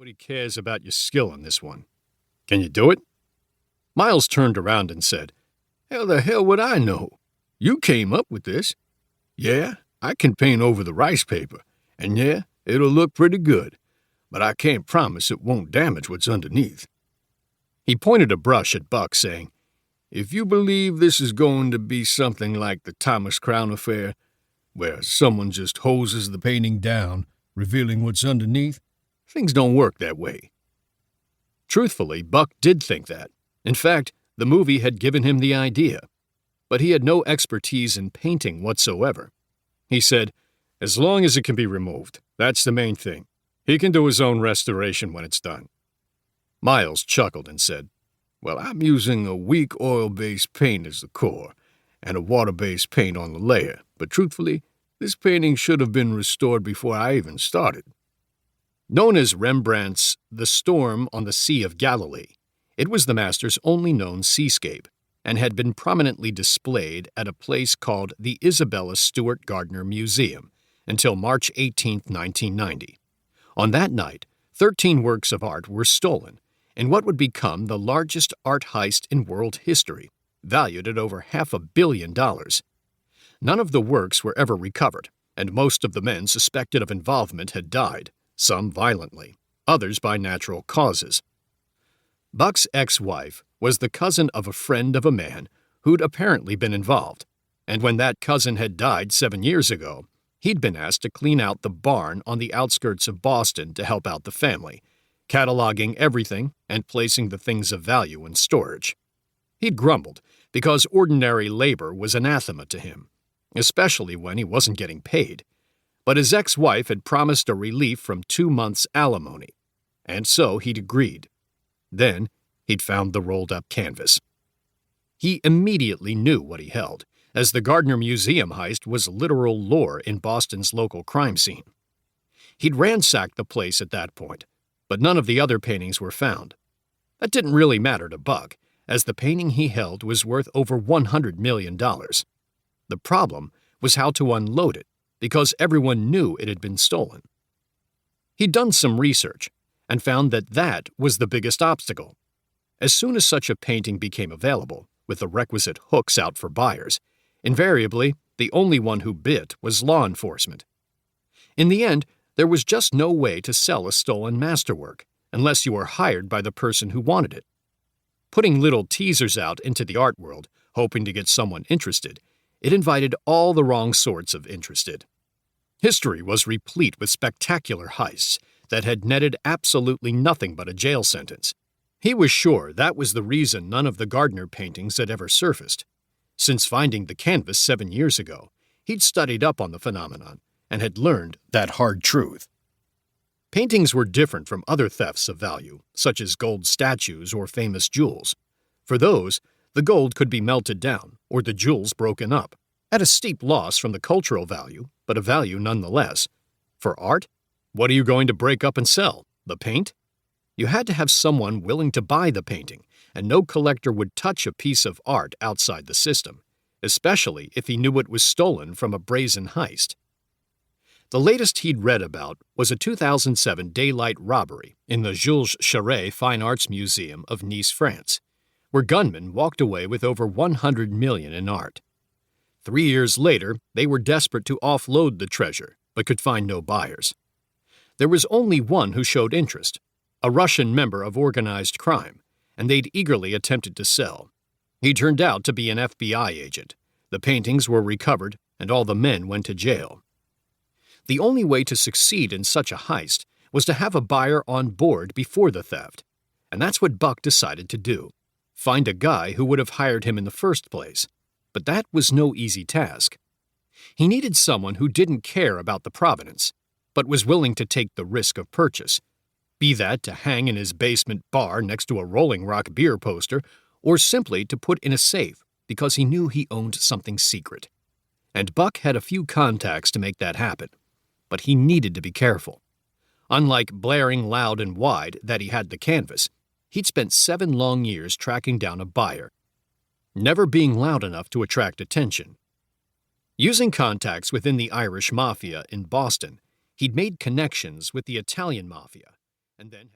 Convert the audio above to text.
Nobody cares about your skill on this one. Can you do it?" Miles turned around and said, "How the hell would I know? You came up with this. Yeah, I can paint over the rice paper, and yeah, it'll look pretty good, but I can't promise it won't damage what's underneath." He pointed a brush at Buck, saying, "If you believe this is going to be something like the Thomas Crown affair, where someone just hoses the painting down, revealing what's underneath, things don't work that way." Truthfully, Buck did think that. In fact, the movie had given him the idea. But he had no expertise in painting whatsoever. He said, "As long as it can be removed, that's the main thing. He can do his own restoration when it's done." Miles chuckled and said, "Well, I'm using a weak oil-based paint as the core, and a water-based paint on the layer, but truthfully, this painting should have been restored before I even started." Known as Rembrandt's The Storm on the Sea of Galilee, it was the master's only known seascape, and had been prominently displayed at a place called the Isabella Stewart Gardner Museum until March 18, 1990. On that night, 13 works of art were stolen in what would become the largest art heist in world history, valued at over $500 million. None of the works were ever recovered, and most of the men suspected of involvement had died, some violently, others by natural causes. Buck's ex-wife was the cousin of a friend of a man who'd apparently been involved, and when that cousin had died 7 years ago, he'd been asked to clean out the barn on the outskirts of Boston to help out the family, cataloging everything and placing the things of value in storage. He'd grumbled because ordinary labor was anathema to him, especially when he wasn't getting paid. But his ex-wife had promised a relief from 2 months' alimony, and so he'd agreed. Then he'd found the rolled-up canvas. He immediately knew what he held, as the Gardner Museum heist was literal lore in Boston's local crime scene. He'd ransacked the place at that point, but none of the other paintings were found. That didn't really matter to Buck, as the painting he held was worth over $100 million. The problem was how to unload it, because everyone knew it had been stolen. He'd done some research and found that that was the biggest obstacle. As soon as such a painting became available, with the requisite hooks out for buyers, invariably, the only one who bit was law enforcement. In the end, there was just no way to sell a stolen masterwork, unless you were hired by the person who wanted it. Putting little teasers out into the art world, hoping to get someone interested, it invited all the wrong sorts of interested. History was replete with spectacular heists that had netted absolutely nothing but a jail sentence. He was sure that was the reason none of the Gardner paintings had ever surfaced. Since finding the canvas 7 years ago, he'd studied up on the phenomenon and had learned that hard truth. Paintings were different from other thefts of value, such as gold statues or famous jewels. For those, the gold could be melted down or the jewels broken up, at a steep loss from the cultural value, but a value nonetheless. For art, what are you going to break up and sell? The paint? You had to have someone willing to buy the painting, and no collector would touch a piece of art outside the system, especially if he knew it was stolen from a brazen heist. The latest he'd read about was a 2007 daylight robbery in the Jules Charest Fine Arts Museum of Nice, France, where gunmen walked away with over $100 million in art. 3 years later, they were desperate to offload the treasure, but could find no buyers. There was only one who showed interest, a Russian member of organized crime, and they'd eagerly attempted to sell. He turned out to be an FBI agent. The paintings were recovered, and all the men went to jail. The only way to succeed in such a heist was to have a buyer on board before the theft, and that's what Buck decided to do. Find a guy who would have hired him in the first place. But that was no easy task. He needed someone who didn't care about the provenance, but was willing to take the risk of purchase, be that to hang in his basement bar next to a Rolling Rock beer poster, or simply to put in a safe because he knew he owned something secret. And Buck had a few contacts to make that happen, but he needed to be careful. Unlike blaring loud and wide that he had the canvas, he'd spent 7 long years tracking down a buyer, never being loud enough to attract attention. Using contacts within the Irish Mafia in Boston, he'd made connections with the Italian Mafia, and then